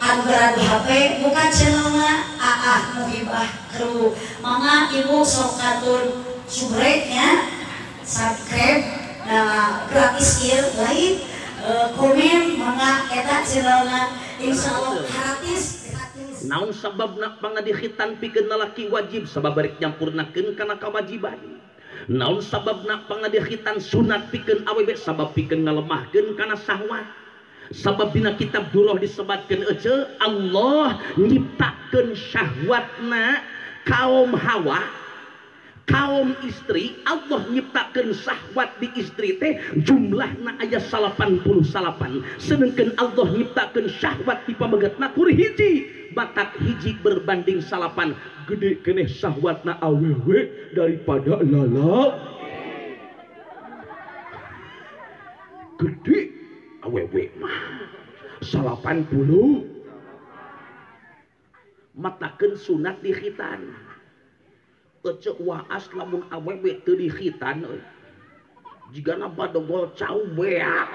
adu HP buka channelnya Muhibah Kru mangga ibu sok katur subscribe-nya subscribe gratis ieu lain komen mangga eta channelna insyaallah gratis. Naon sababna pangadikhitan pikeun lalaki wajib sabab barek nyampurnakeun kana kawajiban. Naon sababna pangadikhitan sunat pikeun awewe sabab pikeun ngalemahkeun kana syahwat. Sabab dina kitab Durrah disebatkeun ece Allah nyiptakeun syahwatna kaum Hawa, kaum istri. Allah nyiptakeun syahwat di istri teh jumlahna aya 88. Sedangkan Allah nyiptakeun syahwat di pamegetna kur hiji. Batak hiji berbanding 8. Gede keneh syahwatna awewe daripada lala. Gede awewe mah 80. Matakeun sunat di khitan. Ece waas lamun awewe teu di khitan euy. Jigana badogol cau beak.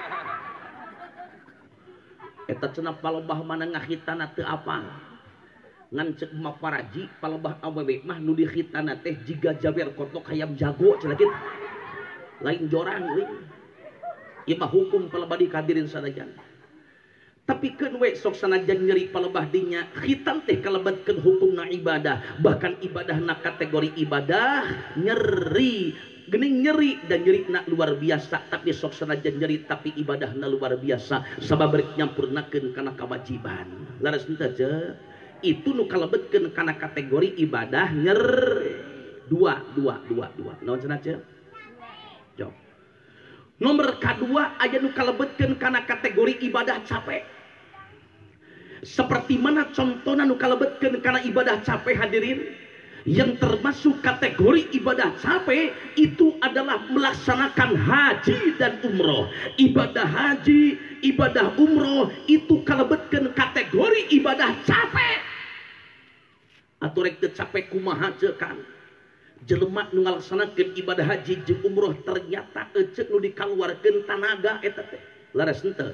Eta cenah palebah mana ngahitana teu apa. Ngan cek maparaji palebah awewe mah nu di khitana teh jiga jaber kotok hayam jago cenah kitu. Lain jorang euy. Ieu mah hukum palebah dikadirin sanajan. Tapi keun we sok sanajan nyeri palebah dinya khitan teh kalebetkeun hukumna ibadah, bahkan ibadahna kategori ibadah nyeri, geuning nyeri dan nyerina luar biasa. Tapi sok sanajan nyeri tapi ibadahna luar biasa sabab rek nyampurnakeun kana kewajiban. Laras henteu teh itu nu kalebetkeun kana kategori ibadah dua. Naon cenah teh? Jawab. Nomor kedua aya nu kalebetkeun kana kategori ibadah capek. Seperti mana contohna nu kalebetkeun kana ibadah capek hadirin? Yang termasuk kategori ibadah capek itu adalah melaksanakan haji dan umroh. Ibadah haji, ibadah umroh itu kalebetkeun kategori ibadah capek. Atuh rek teu capek kumaha ceuk kan? Jelema nu ngalaksanakeun ibadah haji jeung umroh ternyata ecek nu dikaluarkeun tanaga eta teh. Laras henteu?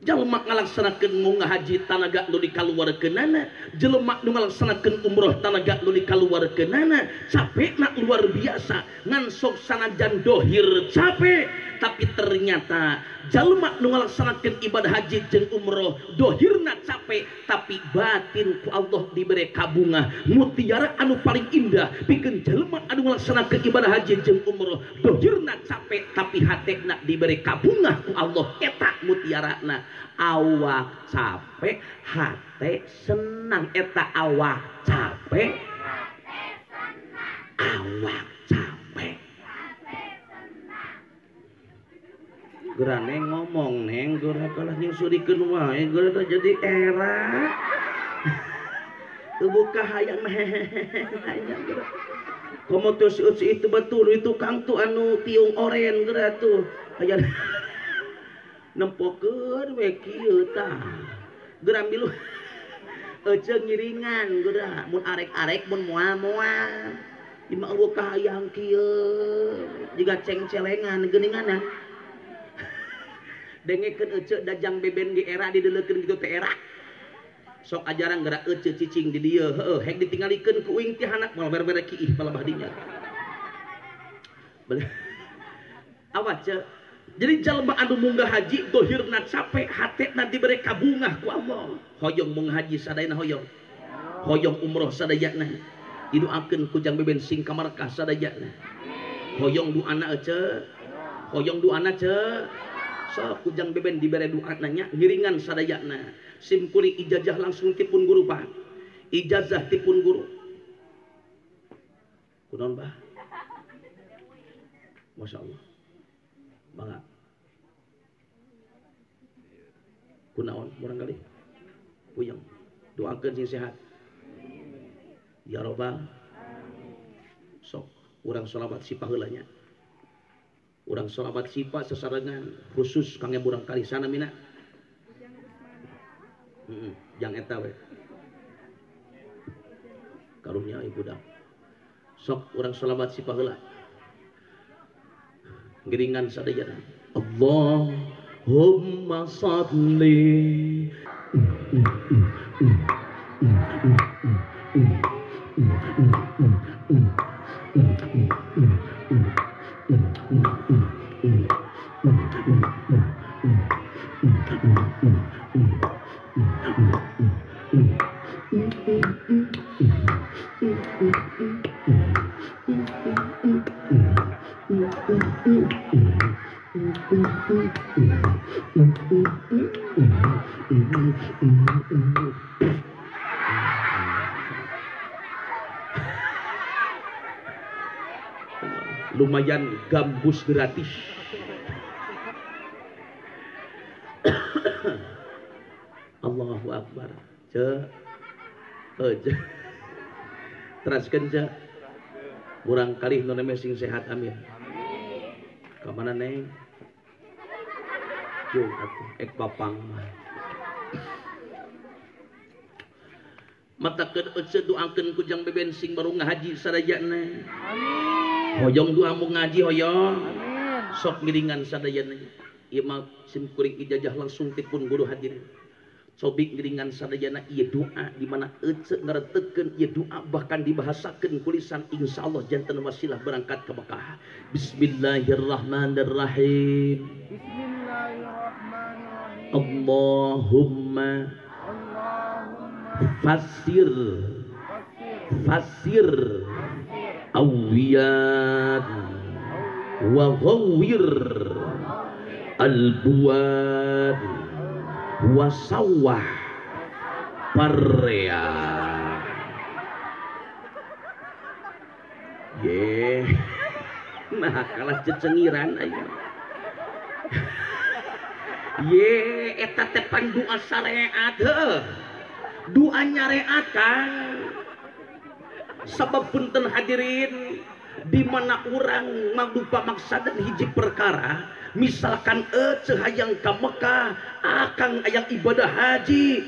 Jelema ngalaksanakeun mau ngahaji tanaga nu dikaluarkeunana, jelema nu ngalaksanakeun umroh tanaga nu dikaluarkeunana, capekna luar biasa. Ngan sok sanajan dohir capek, tapi ternyata jelema nu ngalaksanakeun ibadah haji jeung umroh dohirna capek, tapi batin ku Allah dibere kabungah mutiara anu paling indah. Pikeun jelema anu ngalaksanakeun ibadah haji jeung umroh dohirna capek, tapi hatena dibere kabungah ku Allah. Eta mutiarana awak capek hate senang. Eta awak capek awak capek. Geura neng ngomong neng, geura kalah nyusurikeun wae, geura jadi era. Teu buka hayang hayang geura. Komo teu si itu betul itu kang tu anu tiung oren geura tuh. Aya nempokeun we kieu tah. Geura milu ece ngiringan geura mun arek-arek mun moal-moal. Imah eueuh kahayang kieu jiga ceng-celengan geuninganna. Dengekeun ece dajang beben di era dideleukeun kitu teh era. Sok ajaran geura ece cicing di dieu, heueuh hek ditinggalikeun ku uing ti hanak moal berbere kiih palebah dinya. Awas ce. Jadi jalma anu munggah haji dohirna capek, hatena dibere kabungah ku Allah. Hoyong munggah haji sadayana hoyong. Hoyong umroh sadayana. Didoakeun ku jang beben sing ka markah sadayana. Hoyong duana ece. Hoyong duana ce. Sok kujang beben dibere doa nanya ngiringan sadayana. Simkuri ijazah langsung tipun guru Pak. Ijazah tipun guru. Kunaon Bah? Masya Allah. Bangga. Kunaon barangkali? Puyeng. Doakeun sing sehat. Ya Rabbal. Sok urang sholawat sipah heula nya. Urang sholawat sifat sesarengan khusus kangge burang kali sana mina. Jang eta we. Karunya ibu dah. Sok urang sholawat sifat heula. Giringan sadayana. Allahumma shalli Lumayan gambus gratis. Allahu Akbar. Teraskeun ce. Urang kali nu neme sing sehat amin. Ka mana neng? Jeung atuh ek papang mah. Mata keun ece doakeun ku jang beben sing baru ngahaji sadayana. Amin. Hoyong doa mu ngaji hoyong. Amin. Sok ngiringan sadayana. Ieu mah sim kuring ijazah langsung tipun guru hadirin. Sobik ngiringan sadayana ieu doa di mana ece ngaretekeun ieu doa bahkan dibahasakeun ku lisan insyaallah janten wasilah berangkat ke Mekah. Bismillahirrahmanirrahim. Bismillahirrahmanirrahim. Allahumma fasir awiyat wa ghawwir albuad wasawah parea. Nah kalah cecengiran aja. Eta teh pandoa syariat heuh. Doa nyareat kan. Sabab punten hadirin di mana orang magdupa maksadan hiji perkara misalkan ece hayang ka Mekah akang ayang ibadah haji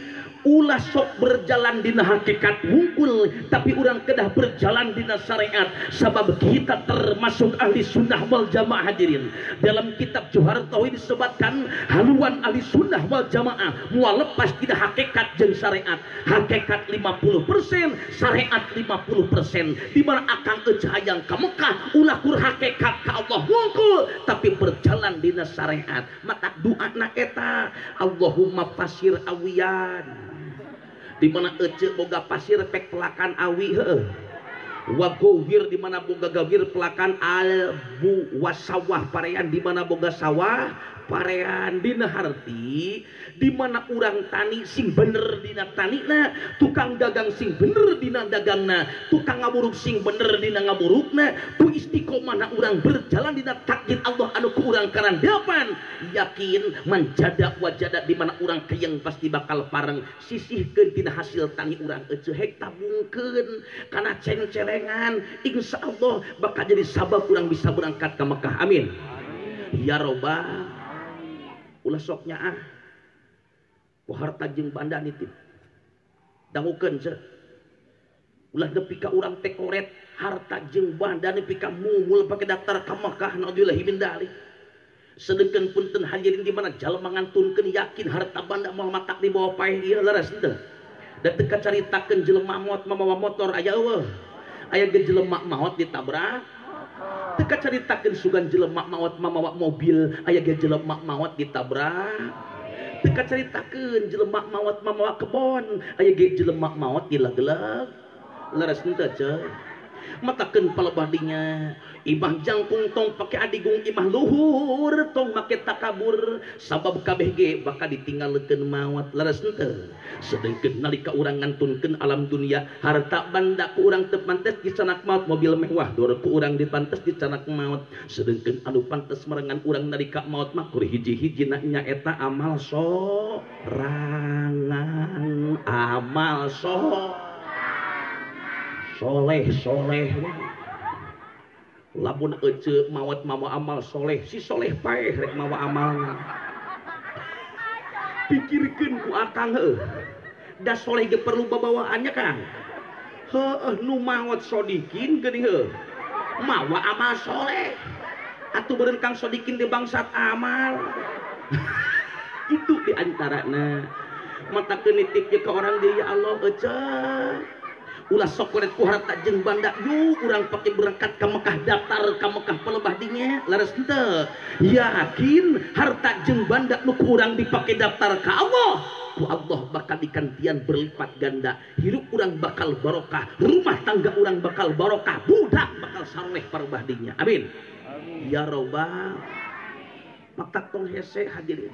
ulah sok berjalan dina hakikat wungkul tapi orang kedah berjalan dina syariat sabab kita termasuk ahli sunnah wal jamaah hadirin. Dalam kitab Johar Tauhid disebutkan haluan ahli sunnah wal jamaah mual lepas tidak hakikat jeung syariat. Hakikat 50%, syariat 50%. Di mana akang ece hayang ka Mekah ulah kur hakikat ka Allah wungkul tapi berjalan dina syariat. Maka doana eta Allahumma fasir awiyan. Di mana ece boga pasir pek pelakan awi heuh. Wa gawir di mana boga gawir pelakan albu wasawah parean di mana boga sawah parean dina harti di mana urang tani sing bener dina tanina tukang dagang sing bener dina dagangna tukang ngaburuk sing bener dina ngaburukna tu istiqomahna urang berjalan dina takdir Allah anu ku urang karandapan yakin manjada wajada di mana urang kayeng pasti bakal pareng sisihkeun tina hasil tani urang ece hek tabungkeun kana ceng-celengan insyaallah bakal jadi sabab urang bisa berangkat ke Mekah amin. Ya robbal ulah sok nyaah ku harta jeung banda nitip dangukeun ce ulah nepi ka urang teh koret harta jeung banda nepi ka mumul pake daftar ka Mekah naudzubillah min dzalik. Sedengkeun punten hadirin di mana jalma ngantunkeun yakin harta banda moal matak di bawah paeh ieu leres henteu da teu kacaritakeun jelema maot mamawa motor aya eueuh aya ge jelema maot ditabrak teu kacaritakeun sugan jelema maot mamawa mobil aya ge jelema maot ditabrak teu kacaritakeun jelema maot mamawa kebon aya ge jelema maot dileg-leg leres henteu ceuh. Matakeun palebadinya imah jangkung tong pake adigung imah luhur tong make takabur sabab kabeh ge bakal ditinggalkeun maot leres henteu. Sedengkeun nalika urang ngantunkeun alam dunia harta banda ku urang teu pantes dicanak maot mobil mewah dor ku urang dipantes dicanak maot sedengkeun anu pantes merengan urang nalika maot mah kur hiji-hijina nyaeta amal sorangan amal soleh lamun ece maot mawa amal soleh si soleh paeh rek mawa amalna pikirkeun ku akang heuh da soleh ge perlu babawaannya kang heuh nu maot sodikin geuning heuh mawa amal soleh atuh beureun kang sodikin di bangsat amal itu diantarana mata kenitipnya ke orang dia ya Allah ulah sok ku harta jeung banda yuk urang pakai berangkat ke Mekah daftar ke Mekah pelebah dinya laras henteu yakin harta jeung banda nu urang dipake daftar ke Allah ku Allah bakal dikantian berlipat ganda hirup urang bakal barokah rumah tangga urang bakal barokah budak bakal saleh parubah dinya amin ya robbal mata tong hese hadirin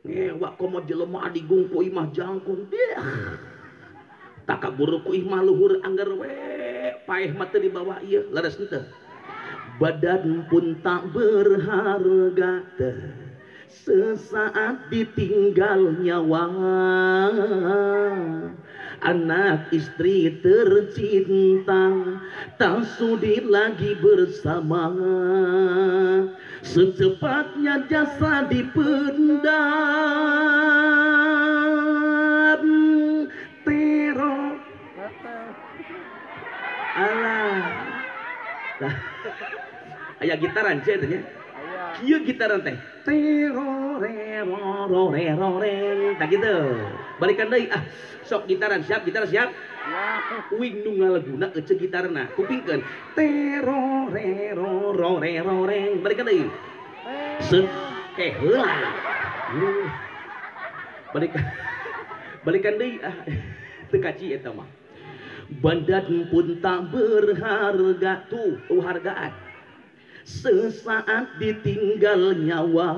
ngewa komo jelema adigung ku imah jangkung dia takabur ku imah luhur anggar we paeh mata di bawah ieu laras henteu badan pun tak berharga teh sesaat ditinggal nyawa anak istri tercinta tak sudi lagi bersama secepatnya jasa dipendam teror alah aya gitaran cenah kieu gitaran teh terorerororeroreng tak gitu balikan deui sok gitaran siap uing nu ngaleguna ece gitarna kupingkeun terorerororeroreng balikan deui heula balikan deui teu kaci eta mah badan pun tak berharga tuh hargaan sesaat ditinggal nyawa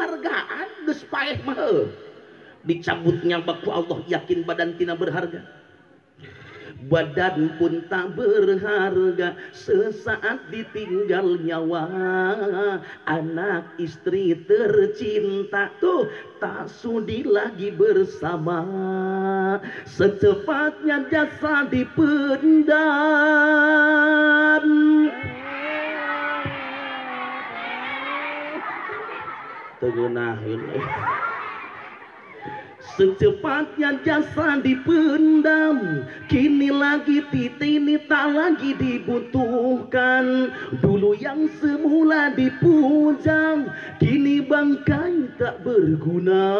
hargaan geus paeh mah dicabutnya baku Allah yakin badan tina berharga badan pun tak berharga sesaat ditinggal nyawa anak istri tercinta tuh tak sudi lagi bersama secepatnya jasa dipendam tegunaheun secepatnya jasa dipendam kini lagi titini tak lagi dibutuhkan dulu yang semula dipujang kini bangkai tak berguna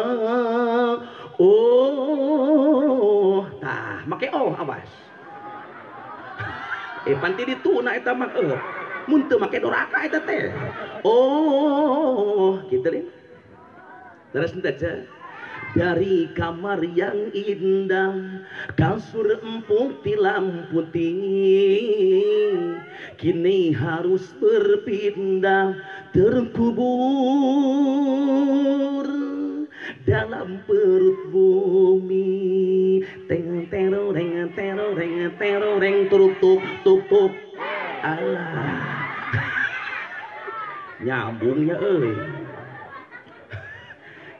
tah make awas panti dituna eta mah mun teu make doraka eta teh kitu rin terus henteu dari kamar yang indah kasur empuk tilam putih kini harus berpindah terkubur dalam perut bumi teng teroreng teroreng teroreng turuk tuk tuk tuk alah nyambungnya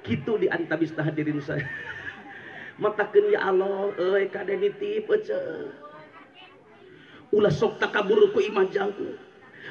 gitu di antabis hadirin saya matakeun ya Allah kade nitip ulah sok takabur ku imah jangku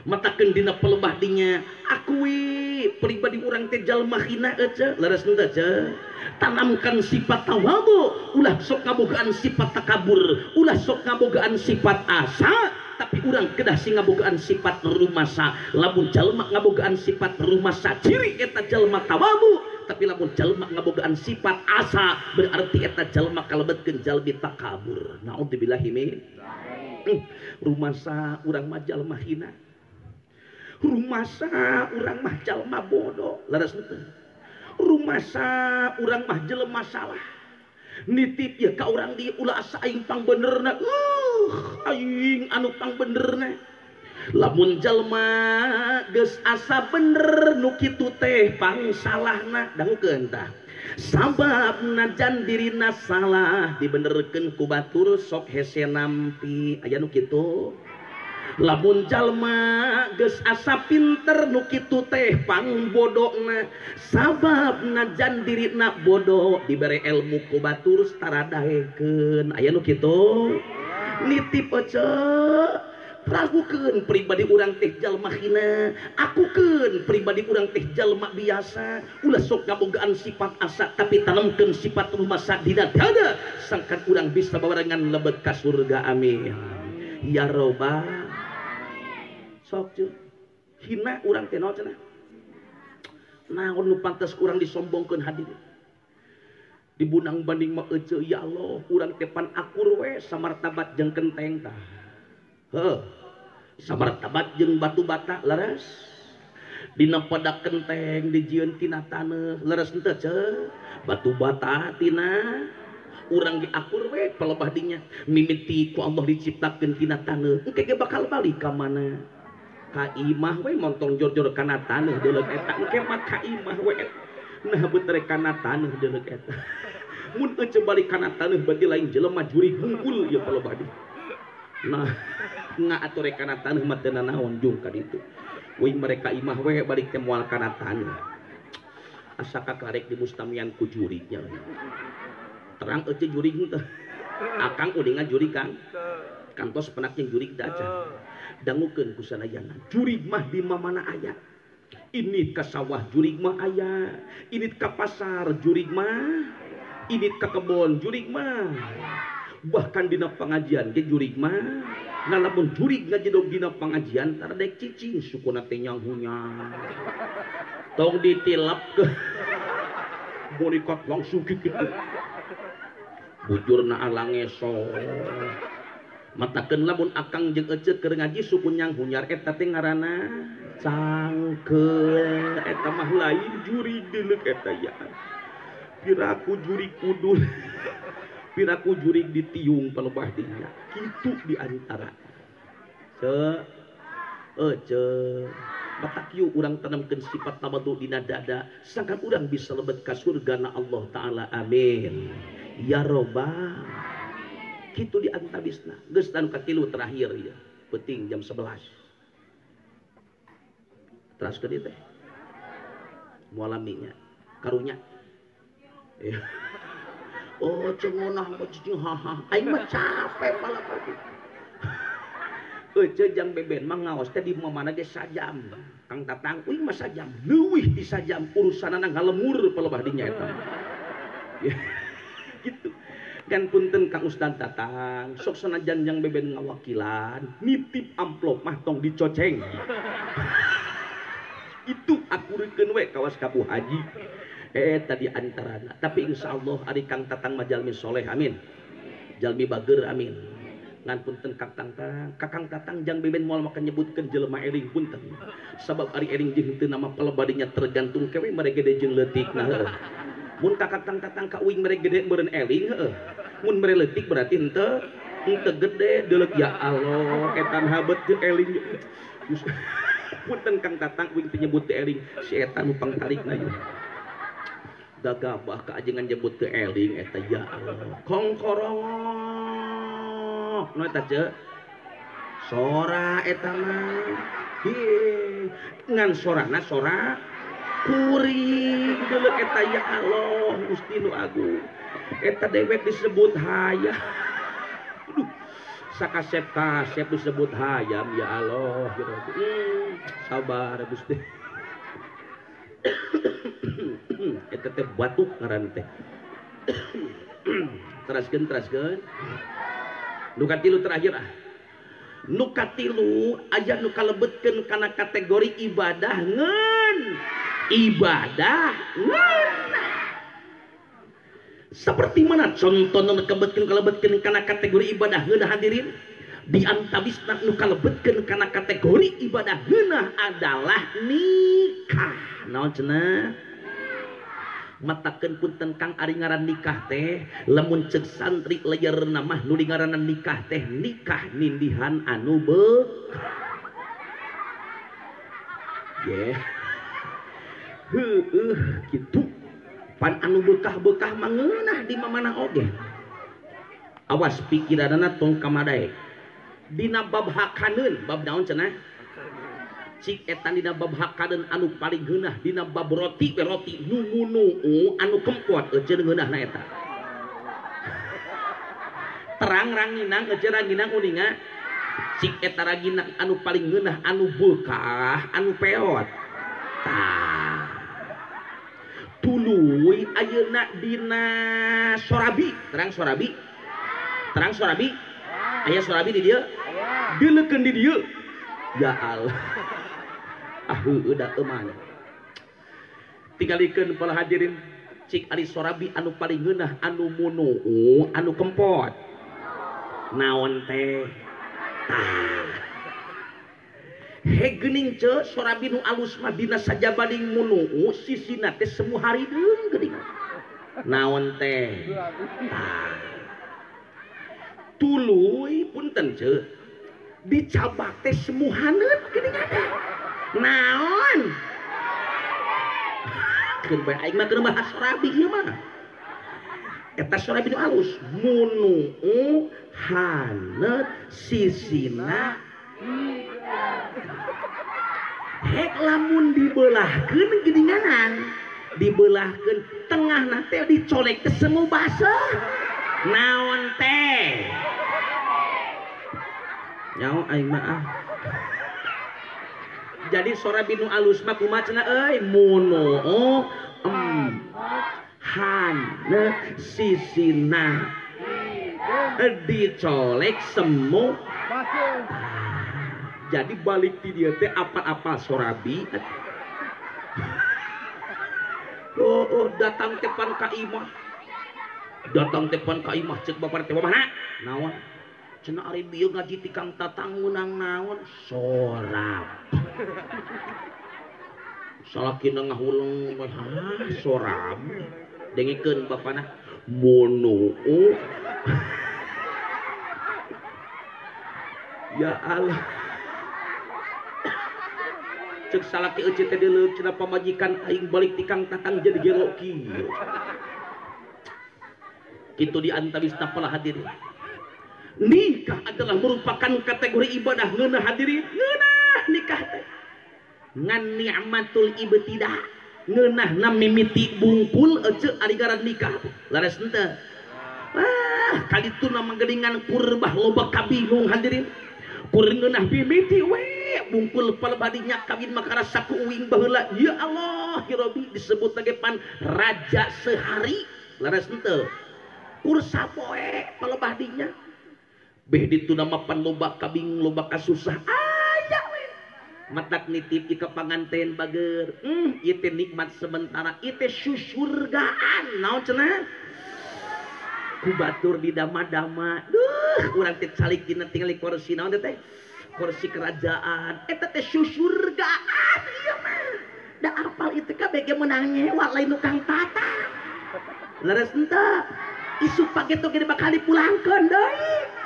matakeun dina pelebah dinya akui pribadi urang teh jalma hina laras henteu tanamkan sifat tawadhu ulah sok ngabogaan sifat takabur ulah sok ngabogaan sifat asa tapi urang kedah sing ngabogaan sifat rumasa lamun jalma ngabogaan sifat rumasa ciri eta jalma tawadhu tapi lamun jalma ngabogaan sifat asa berarti eta jalma kalebetkeun jalmi takabur naudzubillahi min rumasa urang mah jalma hina rumasa urang mah jalma bodoh laras henteu rumasa urang mah jelema salah nitip ya ka urang di ulah asa aing pang benerna aing anu pang benerna lamun jalma geus asa bener nu kitu teh pang salahna dangkeun tah sababna jan dirina salah dibenerkeun ku batur sok hese nampi aya nu kitu lamun jalma geus asa pinter nu kitu teh pang bodona sababna jan dirina bodoh dibere ilmu ku batur taradahekeun aya nu kitu nitip ragukeun pribadi urang teh jalma hina akukeun pribadi urang teh jalma biasa ulah sok ngabogaan sifat asa tapi tanamkeun sifat rumasa dina dada sangkan urang bisa babarengan lebet ka surga amin ya robbal sok hina urang teh naon cenah naon nu pantes kurang disombongkeun hadirin dibunang banding mah ece ya Allah urang teh pan akur we samartabat jeung kenteng tah heuh samartabat jeung batu bata leres dina pada kenteng dijieun tina taneuh leres henteu ce batu bata tina urang diakur we palebah dinya mimiti ku Allah diciptakeun tina taneuh engke ge bakal balik ka mana ka imah we montong jor-jor kana taneuh deuleuh eta engke mah ka imah we nah bener kana taneuh deuleuh eta mun ece balik kana taneuh berarti lain jelema juri hungkul ieu palebah di nah ngaatur kana taneuh mah teu naon jung ka ditu we mereka imah we balik teh moal kana taneuh asa kakarek di mustamian ku jurignya terang ece jurig teh akang uningan jurig kang kantos penak jeung jurig dacan dangukeun ku sanayana jurig mah di mana aya ini ka sawah jurig mah aya ini ka pasar jurig mah ini ka kebon jurig mah bahkan dina pengajian ge jurig mah ngalamun jurig ngajedog dina pengajian tardek cicing sukuna teh nyanghunya tong ditilap ke bonikat langsung kitu bujurna alangeso matakeun lamun akang jeung ece keur ngaji suku nyanghunyar eta teh ngaranna cangkeul eta mah lain jurig deuleuh eta ya piraku jurig udul piraku jurig ditiung palebah dinya kitu di antara ce batak yu urang tanamkeun sifat tawadhu dina dada sangkan urang bisa lebet ka surgana Allah taala amin ya robbal kitu di antabisna geus anu katilu terakhir ya penting jam 11 terus ke dieu teh moal laminya karunya oh cengonah mah cicing haha aing mah capek palebah ece jang beben mah ngaos teh di mana ge sajam kang tatang uing mah sajam leuwih di sajam urusanana ngalemur palebah dinya eta gitu kan punten Kang Ustad Tatang sok sanajan jang beben ngawakilan nitip amplop mah tong dicoceng itu akurikeun we kawas kabu haji tadi antarana tapi insyaallah ari Kang Tatang mah jalmi soleh amin jalmi bager amin ngan punten kakang tatang jang beben moal maka nyebutkeun jelema eling punten sabab ari eling jeung teu nama palebadinya tergantung kewe mere gede jeung leutikna heueuh mun kakang tatang ka uing mere gede meureun eling heueuh mun mere leutik berarti henteu gede deuleuh ya Allah etan habet jeung eling punten Kang Tatang uing teu nyebut teu eling si eta nu pangtarikna ieu gagabah ka ajengan nyebut teu eling eta ya Allah kongkorong no eta ce sora eta mah ngan sorana sora kuring deuleuh eta ya Allah Gusti nu agung eta dewek disebut hayam aduh sakasep-kasep disebut hayam ya Allah sabar Gusti eta teh batuk ngaran teh teraskeun nu katilu terakhir nu katilu aya nu kalebetkeun kana kategori ibadah ngeun seperti mana contohna kalebetkeun kana kategori ibadah ngeun hadirin di antabisna nu kalebetkeun kana kategori ibadah ngeun adalah nikah naon cenah matakeun punten Kang ari ngaran nikah teh lamun ceuk santri leyeurna mah nu ngaranna nikah teh nikah nindihan anu beuk kitu pan anu beukah-beukah mah ngeunah di mamana oge awas pikiranna tong kamadaek dina bab hakaneun bab naon cenah cik etan dina bab hakadeun anu paling geunah dina bab roti nungu anu kempot euceun geunahna eta terang ranginang euceun ranginang uninga cik eta ranginang anu paling geunah anu beukah anu peot tah tuluy ayeuna dina sorabi terang sorabi aya sorabi di dieu deuleukeun di dieu ya Allah udah eman Tingalikeun para hadirin cik ari Sorabi anu paling ngeunah anu munu anu kempot naon teh geuning ce Sorabi nu alus mah dina saja baling munu sisina teh semu hari deung geuning naon teh tuluy punten ce dicabak teh semu haneut geuning naon keun bae aing mah keur bahas Sorabi ieu mah eta Sorabi nu alus munu haneut sisina hek lamun dibelahkeun geuninganan dibelahkeun tengahna teh dicolek teh semu baseuh naon teh nyaho aing mah jadi Sorabi nu alus mah kumaha cenah euy munu haneut sisina dicolek semu jadi balik ti dia teh apa-apa Sorabi datang tepan ka imah cek bapak teh mana naon cenah ari bieu ngaji ti Kang Tatang meunang naon sorab salakina ngahuleng sorab dengikeun bapana munu ya Allah cek salaki ece teh deuleuh cenah pamajikan aing balik ti Kang Tatang jadi gero kieu kitu di antawisna para hadirin nikah adalah merupakan kategori ibadah ngeunah hadirin ngeunah nikah teh ngan ni'matul ibtidah ngeunahna mimiti bungkul ece ari ngaran nikah laras henteu kalituna manggelingan kurbah loba kabingung hadirin kur ngeunah mimiti we bungkul palebadinya kawin makara saku uing baheula ya Allah ya Rabbi disebut lagi pan raja sehari laras henteu kur sapoe palebadinya beh ditu nama pan loba kabing loba kasusah aya we matak nitip ika panganten bager ieu teh nikmat sementara ieu teh surgaan naon cenah ku batur di dama-dama urang teh calik dina tingali kursi naon teh kursi kerajaan eta teh surgaan ieu mah da apal itu kabeh ge meunang nyewa lain nu Kang Tatang leres henteu isu pageto ge bakal dipulangkeun deui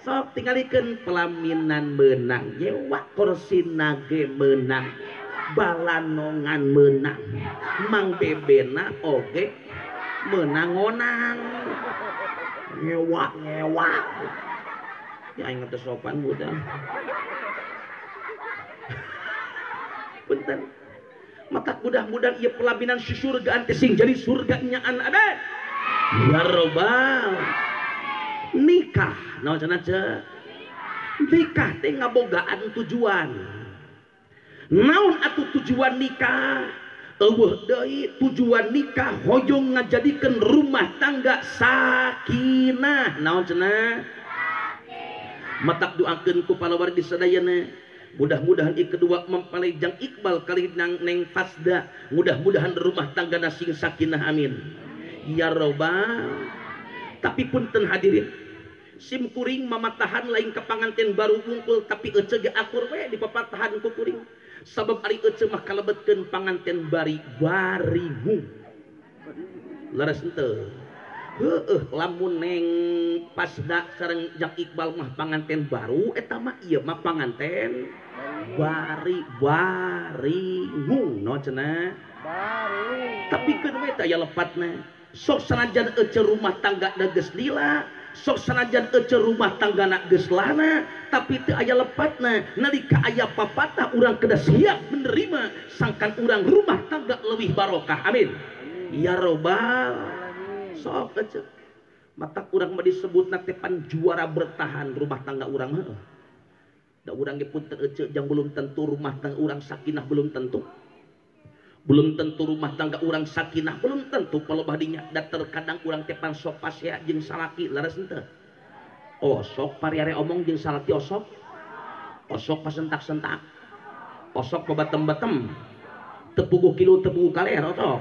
sok tingalikeun pelaminan meunang nyewa kursina ge meunang balanongan meunang mang bebena oge meunang-onang nyewa ya aing teh sopan budak punten matak mudah-mudahan ieu pelaminan surgaan teh sing jadi surga nyaan ade ya robbal nikah naon cenah ce nikah teh ngabogaan tujuan naon atuh tujuan nikah eueuh deui tujuan nikah hoyong ngajadikeun rumah tangga sakinah naon cenah matak doakeun ku palawargi sadayana mudah-mudahan kedua mempalejang Iqbal kali neng Fasda mudah-mudahan rumah tanggana sing sakinah amin ya robbal tapi punten hadirin sim kuring mamatahan lain ke panganten baru bungkul tapi ece ge akur we di papatahan ku kuring sabab ari ece mah kalebetkeun panganten barimu leres henteu lamun neng Pasda sareng Jak Iqbal mah panganten baru eta mah ieu mah panganten barimu no cenah tapi keun we teh aya lepatna sok sanajan ece rumah tangga na geus lila sok sanajan ece rumah tangga na geus lana tapi teu aya lepatna nalika aya papatah urang kedah siap menerima sangkan urang rumah tangga leuwih barokah amin ya robbal sok ece matak urang mah disebutna teh pan juara bertahan rumah tangga urang mah da urang ge punten ece jang belum tentu rumah tangga urang sakinah belum tentu rumah tangga urang sakinah belum tentu palebah dinya da terkadang urang teh pan sok pasea jeung salaki laras henteu osok pariare omong jeung salaki osok pasentak-sentak osok pabatem-batem tepugu kilo tepugu kalero toh.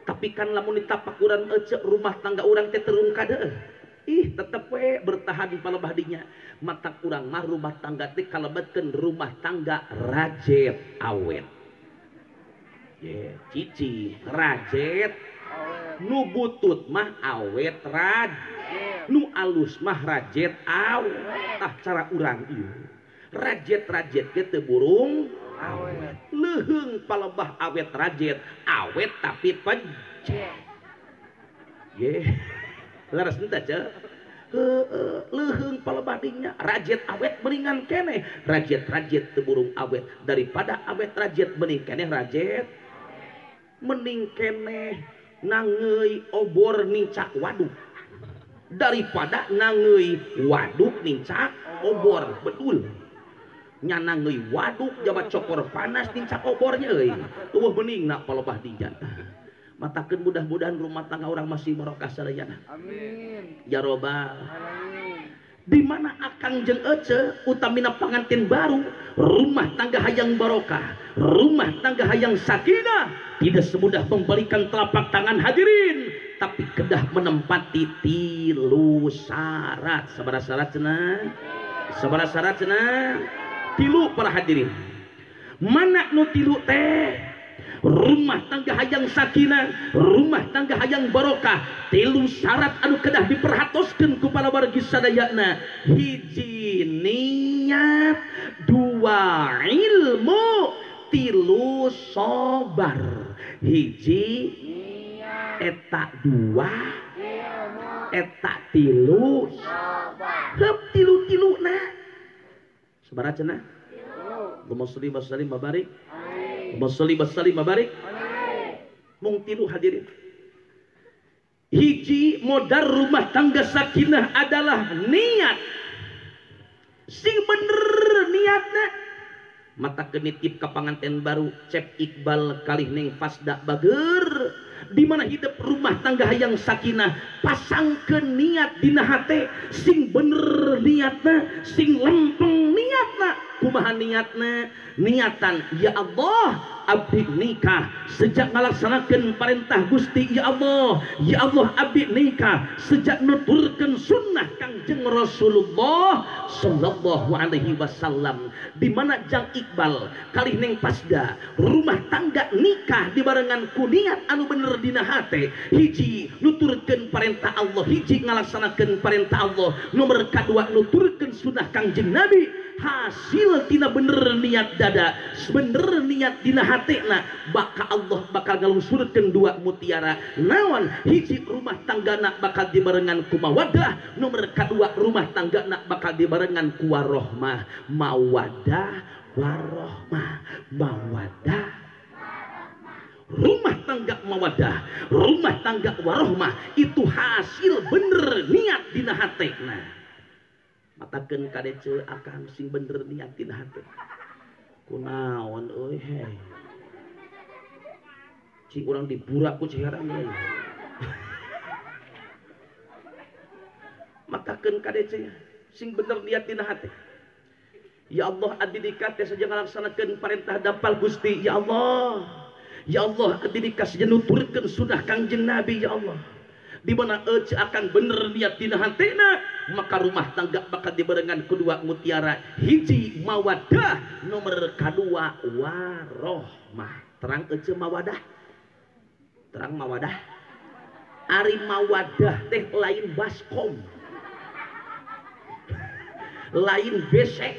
Tapi kan lamun ditapakuran ece rumah tangga orang teh terung kade. Ih tetep we bertahan palebah dinya. Mata kurang mah rumah tangga teh kalebetkeun rumah tangga rajet awet. Ye, cici rajet nu butut mah awet raj. Nu alus mah rajet awet. Tah cara urang ieu. Rajet-rajet ge teu burung awet. Leuheung palebah awet rajet, awet tapi pejeh. Ye. Laras henteu ce. Leuheung palebah dinya rajet awet mendingan keneh. Rajet-rajet teu burung awet daripada awet rajet mending keneh rajet. Mending keneh nangeui obor nincak waduk daripada nangeui waduk nincak obor. Betul. Nyanangeui waduk jabat cokor panas nincak obornya euy. Eueuh beuningna palebah dinya. Matakeun mudah-mudahan rumah tangga orang masih barokah sadayana. Amin. Ya robbal. Amin. Di mana akang jeung ece utamina pangantin baru, rumah tangga hayang barokah, rumah tangga hayang sakinah, tidak semudah membalikan telapak tangan hadirin, tapi kedah menempati tilu syarat. Sabaraha syarat cenah? Sabaraha syarat cenah? Tilu para hadirin. Mana nu tilu teh? Rumah tangga hayang sakinah, rumah tangga hayang barokah. Tilu syarat anu kedah diperhatoskeun ku para wargi sadayana. Hiji niat, dua ilmu, tilu sabar. Hiji eta dua, eta tilu sabar. Tilu-tiluna sabaraha cenah? Allahumma sholli wa sallim wa barik. Masalli basalli mabarik. Mung tilu hadirin. Hiji modal rumah tangga sakinah adalah niat. Sing bener niatna. Mata kenitip ka panganten baru Cep Iqbal kalih ning Fasda Bager. Di mana hidup rumah tangga hayang sakinah, pasangkeun niat dina hate. Sing bener niatna, sing lempeng niatna. Kumaha niatna? Niatan ya Allah abdi nikah sejak ngalaksanakeun parentah Gusti. Ya Allah abdi nikah sejak nuturkeun sunnah Kangjeng Rasulullah sallallahu alaihi wasallam. Di mana Jang Iqbal kalih ning Pasda rumah tangga nikah dibarengan ku niat anu bener dina hate. Hiji nuturkeun parentah Allah, hiji ngalaksanakeun parentah Allah, nomor kadua nuturkeun sunnah Kangjeng Nabi. Hasil tina bener niat dada, bener niat dina hatena, baka Allah bakal ngalungsurkeun dua mutiara. Naon? Hiji rumah tanggana bakal dibarengan ku mawaddah, nomor kadua rumah tanggana bakal dibarengan ku warohmah. Mawaddah warohmah, mawaddah. Rumah tangga mawaddah, rumah tangga warohmah itu hasil bener niat dina hatena. Matakeun kadece akang sing bener niat dina hate. Kunaon euy hei. Cing urang diburak ku ciherang euy. Matakeun kadece sing bener niat dina hate. Ya Allah abdi nikah teh saja ngalaksanakeun parentah dampal Gusti. Ya Allah abdi nikah saja nuturkeun sunnah Kangjeng Nabi. Ya Allah, di mana ece akan bener niat dina hatena, maka rumah tangga bakal dibarengan kedua mutiara. Hiji mawadah, nomor kedua warohmah. Terang ece mawadah, terang mawadah. Ari mawadah teh lain baskom, lain besek,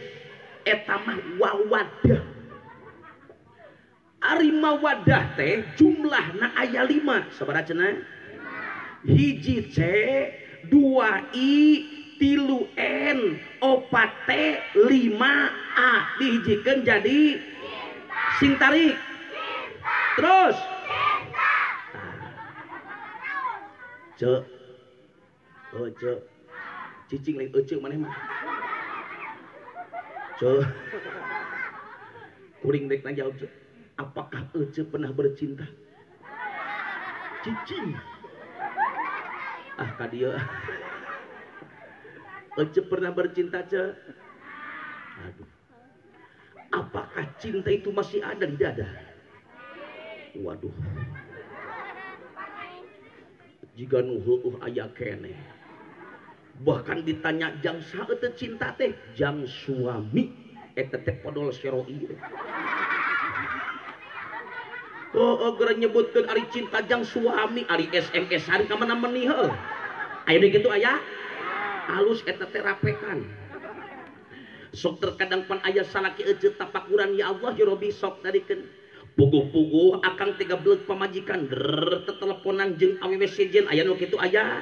eta mah wawadah. Ari mawadah teh jumlahna aya 5. Sabaraha cenah? Hiji C, 2 I, 3 N, 4 T, 5 A. Dihijikeun jadi sing tarik. Terus cek. Oh cek. Cicing lain cek maneh mah. Cek. Kuring rek jawab cek. Apakah ece pernah bercinta? Cicing. Ah kadia. Ece pernah bercinta ce? Aduh. Apakah cinta itu masih ada di dada? Waduh. Jika nu aya kene. Bahkan ditanya jang saha teu cinta teh, jang suami eta teh podol seroi. Gara nyebutkeun ari cinta jang suami, ari SMS hari ka mana meuni heuh. Aya kitu aya. Alus eta teh rapekan. Sok terkadang pan aya salaki euceut tapakuran ya Allah ya Rabbi sok dadikeun. Puguh-puguh akang teh gableug pamajikan teteleponan jeung awewe sejen aya nu kitu aya.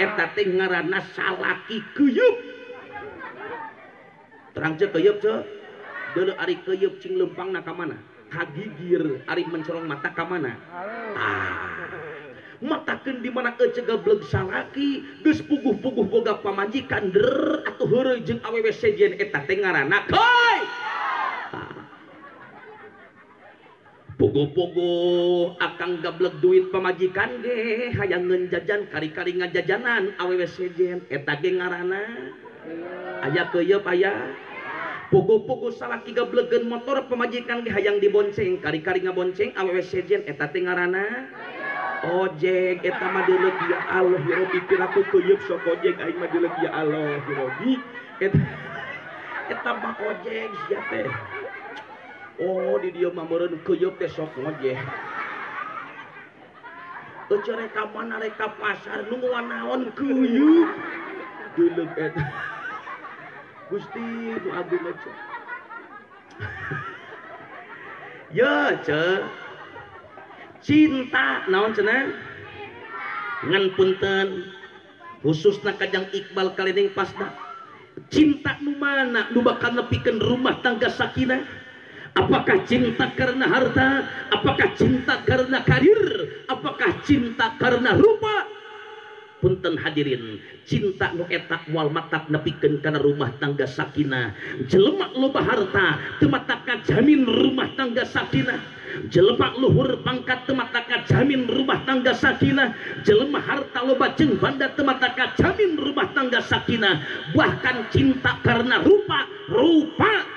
Eta teh ngaranna salaki keuyeup. Terang ceuk keuyeup ceuk. Deuleu ari keuyeup cing leumpangna ka mana? Ka gigir, ari mencorong mata ka mana? Matakeun di mana euceuk gableug salaki, geus puguh-puguh boga pamajikan atuh heureuy jeung awewe sejen eta teh ngaranna koy. Pogo-pogo akang gablek duit pamajikan ge hayangeun jajan kari-kari ngajajanan awewe sejen eta ge ngaranna aya keuyeup aya. Pogo-pogo salaki gablegeun motor pamajikan ge hayang dibonceng kari-kari ngabonceng awewe sejen eta teh ngaranna ojek. Eta mah deuleuh ya Allah ya Rabbi piraku keuyeup sok ojek aing mah deuleuh ya Allah ya Rabbi eta mah ojek sia teh. Oh di dieu mah meureun keuyeup teh sok ngojeh. Ece reka mana reka pasar nu naon keuyeup. Deuleuh eta. Gusti nu agung aja. Ya ce. Cinta naon cenah? Ngan punten khususna kajang Iqbal kalining pasda. Cinta nu mana nu bakal nepikeun rumah tangga sakinah? Apakah cinta karena harta? Apakah cinta karena karir? Apakah cinta karena rupa? Punten hadirin, cinta nu eta moal matak nepikeun kana rumah tangga sakinah. Jelema loba harta teu matak jamin rumah tangga sakinah. Jelema luhur pangkat teu matak jamin rumah tangga sakinah. Jelema harta loba jeung banda teu matak jamin rumah tangga sakinah. Bahkan cinta karena rupa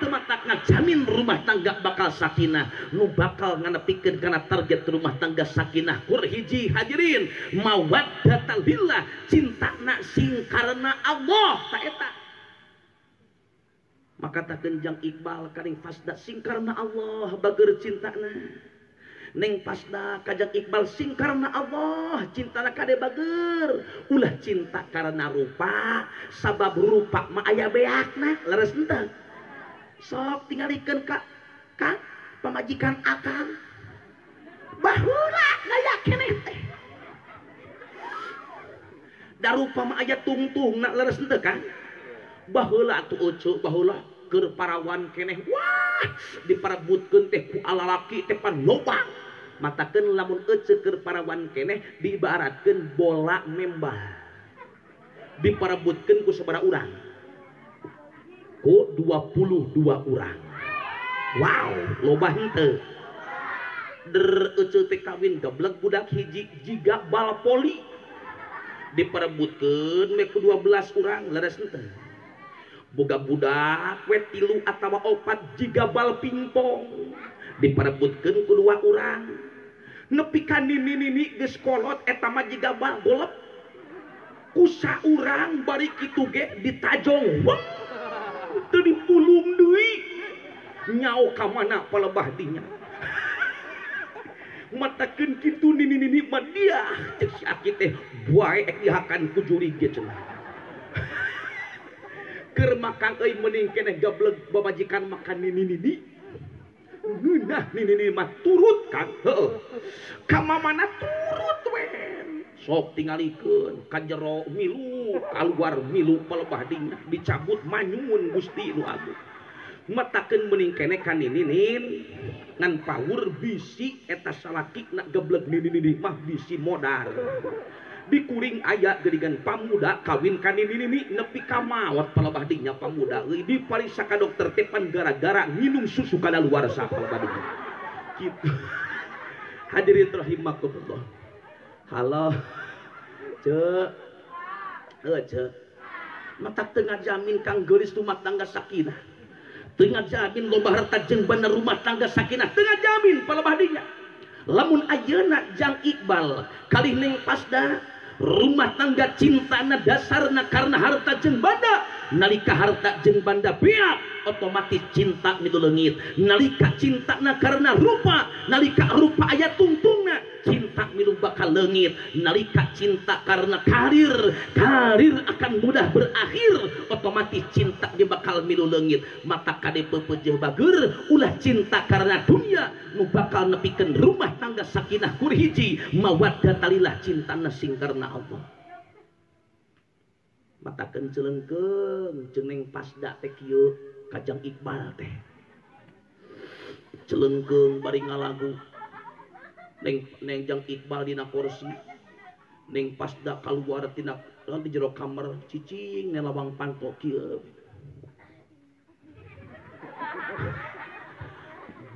teu matak jamin rumah tangga bakal sakinah. Nu bakal nganepikeun kana target rumah tangga sakinah kur hiji hadirin mawaddatal billah, cintana sing karena Allah ta eta. Maka tak genjang Iqbal karing pasda sing karena Allah bageur cintana. Neng pasda kajang Iqbal sing karena Allah cintana kade bageur. Ulah cinta karena rupa, sabab rupa mah aya beakna leres henteu. Sok tingalikeun ka pamajikan akang. Baheula gaya keneh teh. Da rupa mah aya tungtungna leres henteu kan? Baheula atuh ucu baheula keur parawan keneh wah diparebutkeun teh ku alalaki teh pan loba. Matakeun lamun euceuk keur parawan keneh diibaratkeun bola membah diparebutkeun ku sabaraha urang? Ku 22 urang. Wow loba henteu. Euceuk teh kawin gablek budak hiji jiga bal poli diparebutkeun me ku 12 urang leres henteu. Boga budak we 3 atawa 4 jiga bal pingpong diparebutkeun ku 2 urang. Nepi ka nini-nini geus kolot eta mah jiga bal golep ku saurang bari kitu ge ditajong wah teu dipulung deui nyao ka mana palebah dinya. Matakeun kitu nini-nini mah dia cek si aki teh buai ek dihakan ku juri ge cenah. Keur makang euy mending keneh gablek babajikan makan nini-nini. Ngeunah nini-nini mah turut kan. Heueuh. Ka mamana turut wen. Sok tingalikeun ka jero milu, kaluar milu palebah dinya dicabut manyun Gusti nu agung. Matakeun mending keneh ka nini-nini ngan pawur bisi eta salakina gablek nini-nini mah bisi modar. Dikuring aya geuningan pamuda kawin ka nini-nini nepi ka maot palebah dinya pamuda euy dipariksa ka dokter teh pan gara-gara nginum susu kadaluarsa palebah dinya. Kitu. Hadirin rahimakumullah. Halo. Ceuk. Ceuk. Matak teu ngajamin kang geulis rumah tangga sakinah. Teu ngajamin loba harta jeung bana rumah tangga sakinah, teu ngajamin palebah dinya. lamun ayeuna Jang Iqbal kalih Neng Pasda rumah tangga cintana dasarna karena harta jeung banda, nalika harta jeung banda beak otomatis cinta milu leungit. Nalika cintana karena rupa, nalika rupa aya tungtungna cinta milu bakal leungit. Nalika cinta karena karir, karir akan mudah berakhir, otomatis cinta dia bakal milu leungit. Mata kade pepeujeuh bageur ulah cinta karena dunia nu bakal nepikeun rumah tangga sakinah kurhiji mawaddah talilah cintana sing karena Allah. Matakeun ceulengkeun jeung Neng Pasda teh kieu ka Jang Iqbal teh. Ceulengkeun bari ngalagu Neng Jang Iqbal dina kursi, Neng Pasda kaluar tina di jero kamar cicing nelawang panto kieu.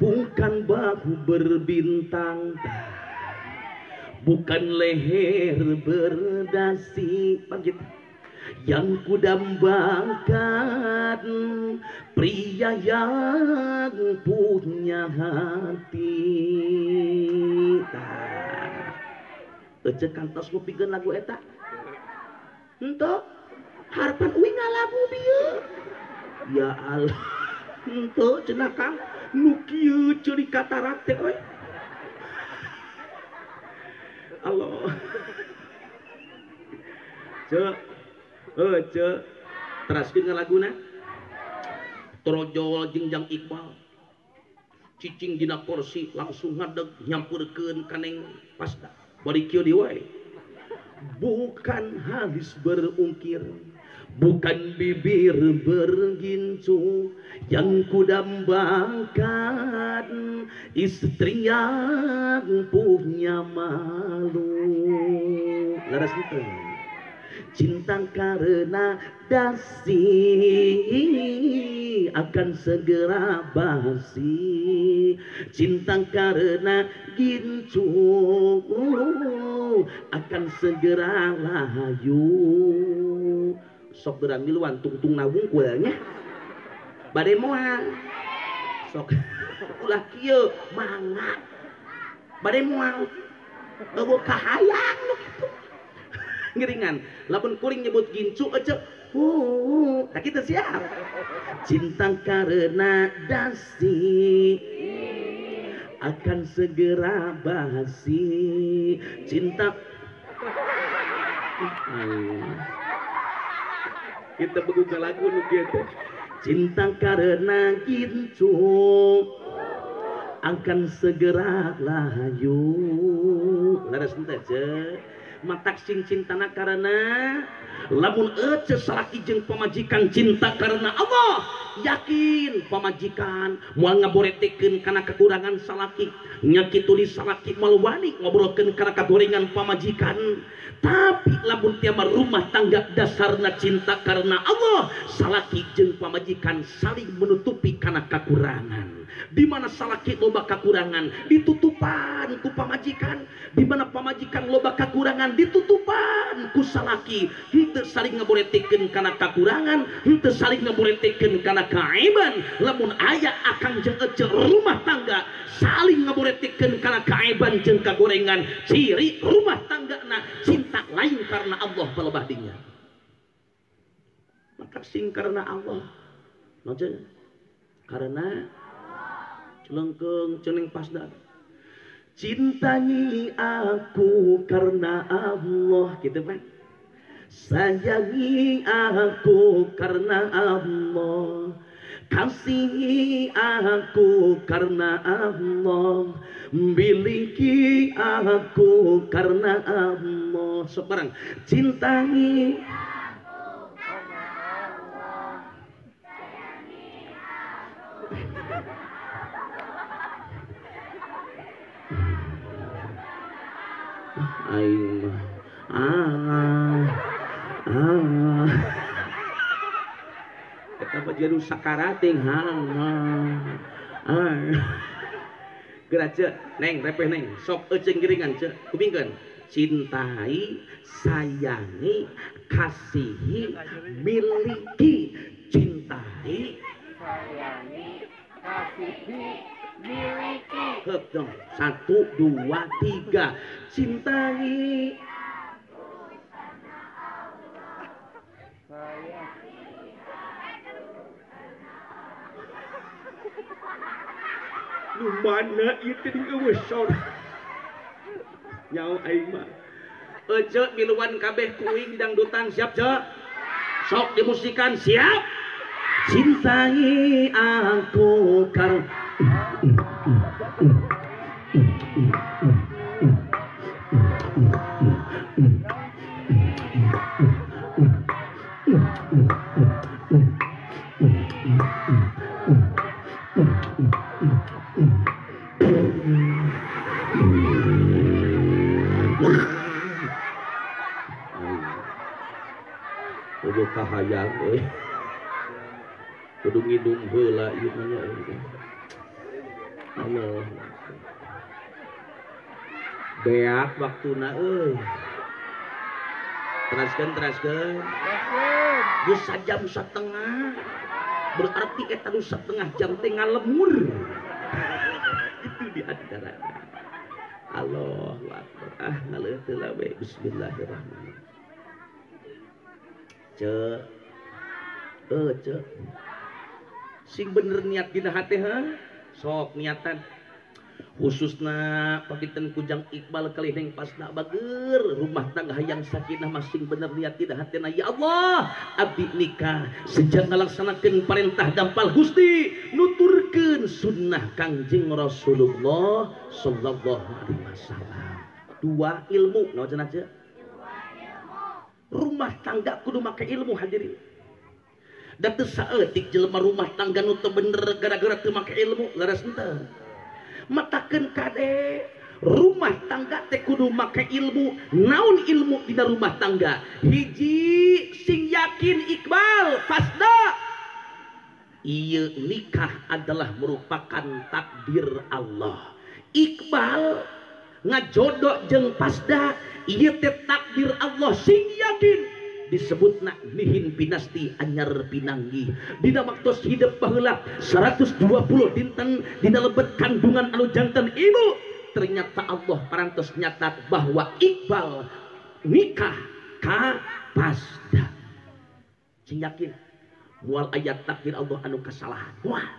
Bukan bahu berbintang, bukan leher berdasi, begitu yang kudambakan, pria yang punya hati. Ece kantos ngupikeun lagu eta henteu harapan uing ngalagu bieu ya Allah henteu cenah Kang nu kieu ceuri katarak teh we Allah ceu ceu teraskeun ngalaguna trojol jeung Jang Iqbal cicing dina kursi langsung ngadeg nyampeurkeun ka Neng Pasda bari kieu di wae. Bukan halis berungkir, bukan bibir bergincu yang kudambakan, istri yang punya malu. Laras itu cinta karena dasi akan segera basi, cinta karena gincu akan segera layu. Sok berang miluan tungtung nabung kuenya bade moal sok ulah kieu mangga bade moal eueuh kahayang nu kitu ngiringan lamun kuring nyebut gincu ece tak kita siap. Cinta karena dasi akan segera basi, cinta kita beguga lagu nu kieu. Cinta karena gincu akan segera layu. Laras teh ce matak sing cintana karena lamun ece salaki jeung pamajikan cinta karena Allah, yakin pamajikan moal ngaboretekeun kana kekurangan salaki nya kitu di salaki moal wani ngobrolkeun kana kagorengan pamajikan. Tapi lamun tiap rumah tangga dasarna cinta karena Allah, salaki jeung pamajikan saling menutupi kana kekurangan. Di mana salaki loba kekurangan ditutupan ku pamajikan, di mana pamajikan loba kekurangan ditutupan ku salaki. Henteu saling ngaboretekeun kana kekurangan, henteu saling ngaboretekeun kana kaaiban. Lamun aya akang jeung ece rumah tangga saling ngaboretekeun kana kaaiban jeung kagorengan, ciri rumah tanggana cinta lain karena Allah balebah dinya. Maka sing karena Allah maksudnya karena celengkeung ceneng Pasda cintai aku karena Allah gitu kan, sayangi aku karena Allah, kasihi aku karena Allah, miliki aku karena Allah. Sekarang cintai aku karena Allah, sayangi aku aing eta jadi sakarating geura ce neng repeh neng sok eceng giringan ce kupingkeun cintai sayangi kasihi miliki cintai sayangi kasihi miliki. Hep dong. 1, 2, 3. Cintai. Lu mana itu di eueuh nyawa aing mah. Ece miluan kabeh kuing dangdutan siap ce? Sok dimusikan siap? Cintai aku kar kudu kahayang euy. Kudu ngidung heula ieu mah nya. Allah. Beak waktuna euy. Teraskeun. Geus sajam satengah. Berarti eta nu satengah jam teh ngalemur. Itu di antara. Allahu Akbar. Ngaleuh teu lah we. Bismillahirrahmanirrahim. Cek sing bener niat dina hati sok niatan khususna pagiten kujang Iqbal kaliheng pasna bager rumah tangga hayang sakinah masing bener niat dina hatina ya Allah abdi nikah sejak ngalaksanakeun parentah dampal Gusti nuturkeun sunnah Kangjeng Rasulullah sallallahu alaihi wasallam. 2 ilmu naon cenah ce? Rumah tangga kudu make ilmu hadirin. Da teu saeutik jelema rumah tangga nu teu bener gara-gara teu make ilmu, leres henteu. Matakeun kade rumah tangga teh kudu make ilmu. Naon ilmu dina rumah tangga? Hiji sing yakin Iqbal fasda. Ieu nikah adalah merupakan takdir Allah. Iqbal ngajodoh jeung pasda ieu teh takdir Allah sing yakin disebutna nihin pinasti anyar pinanggi dina waktos hidup baheula 120 dinten dina lebet kandungan anu janten ibu ternyata Allah parantos nyatat bahwa Iqbal nikah ka pasda sing yakin moal ayat takdir Allah anu kasalahan moal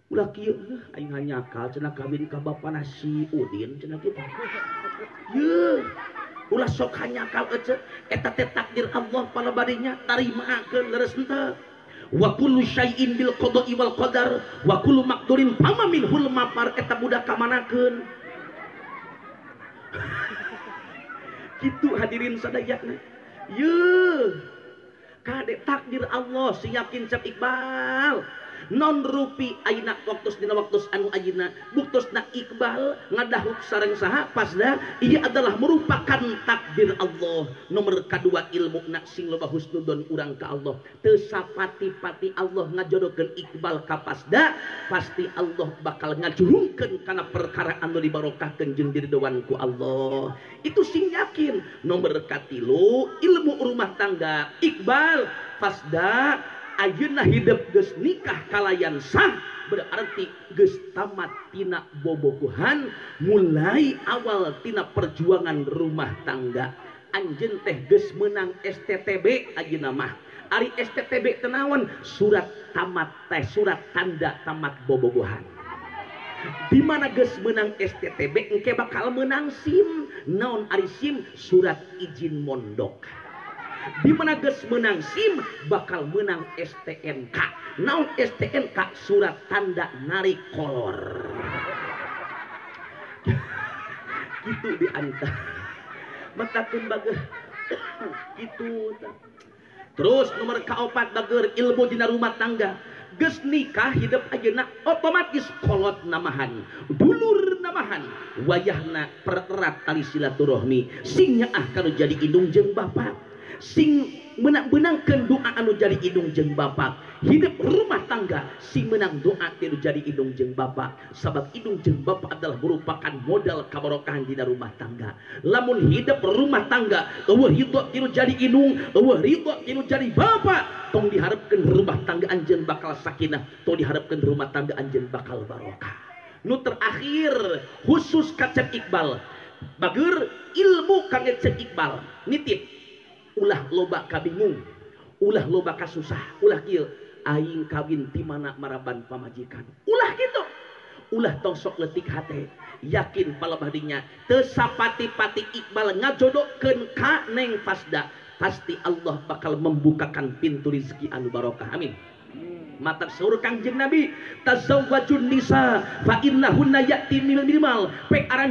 ulah kieu aing hanyakal cenah kawin ka bapana si Udin cenah kitu. Ye, ulah sok hanyakal ece eta teh takdir Allah palebadinya tarimakeun leres henteu. Wa kullu syai'in bil qada'i wal qadar wa kullu maqdurin fama minhul mafar eta budak kamanakeun. Kitu hadirin sadayana. Ye, kade takdir Allah si yakin cep Iqbal. Non rupi ayeuna waktos dina waktos anu ayeuna buktosna Iqbal ngadahuk sareng saha pasda ieu adalah merupakan takdir Allah. Nomor kadua ilmuna sing loba husnudon urang ka Allah teu sapati-pati Allah ngajodohkeun Iqbal ka pasda pasti Allah bakal ngajulungkeun kana perkara anu dibarokahkeun jeung diridhoan ku Allah. Itu sing yakin. Nomor katilu ilmu rumah tangga Iqbal pasda ayeuna hidup geus nikah kalayan sah berarti geus tamat tina bobogohan mulai awal tina perjuangan rumah tangga. Anjeun teh geus meunang STTB ayeuna mah. Ari STTB teh naon? Surat tamat teh surat tanda tamat bobogohan. Di mana geus meunang STTB engke bakal meunang SIM. Naon ari SIM? Surat izin mondok. Di mana geus menang SIM bakal menang STNK. Naon STNK? Surat tanda narik kolor. Gitu di antara. Matakeun bageur. Gitu. Terus nomor kaopat bageur ilmu dina rumah tangga. Geus nikah hidup ayeuna otomatis kolot namahan, dulur namahan, wayahna pererat tali silaturahmi. Sing nyaah kana jadi indung jeung bapak. Sing menang-benangkeun doa anu jadi indung jeung bapak. Hidup rumah tangga si menang doa tilu jadi indung jeung bapak. Sabab indung jeung bapak adalah merupakan modal kabarokahan di rumah tangga. Lamun hidup rumah tangga eueuh ridho tilu jadi indung, eueuh ridho tilu jadi bapak, tong diharapkeun rumah tangga anjeun bakal sakinah, tong diharapkeun rumah tangga anjeun bakal barokah. Nu terakhir khusus ka Cep Iqbal. Bageur ilmu kangge Cep Iqbal nitip ulah loba kabingung, ulah loba kasusah, ulah kieu aing kawin di mana maraban pamajikan, ulah gitu, ulah tong sok leutik hate, yakin palebadinya teu sapati-pati Iqbal ngajodokeun ka Neng Fasda, pasti Allah bakal membukakan pintu rezeki anu barokah. Amin. Mata suruh Kangjeng Nabi tazawwajun nisa fa innahunna ya'ti minimal pek aran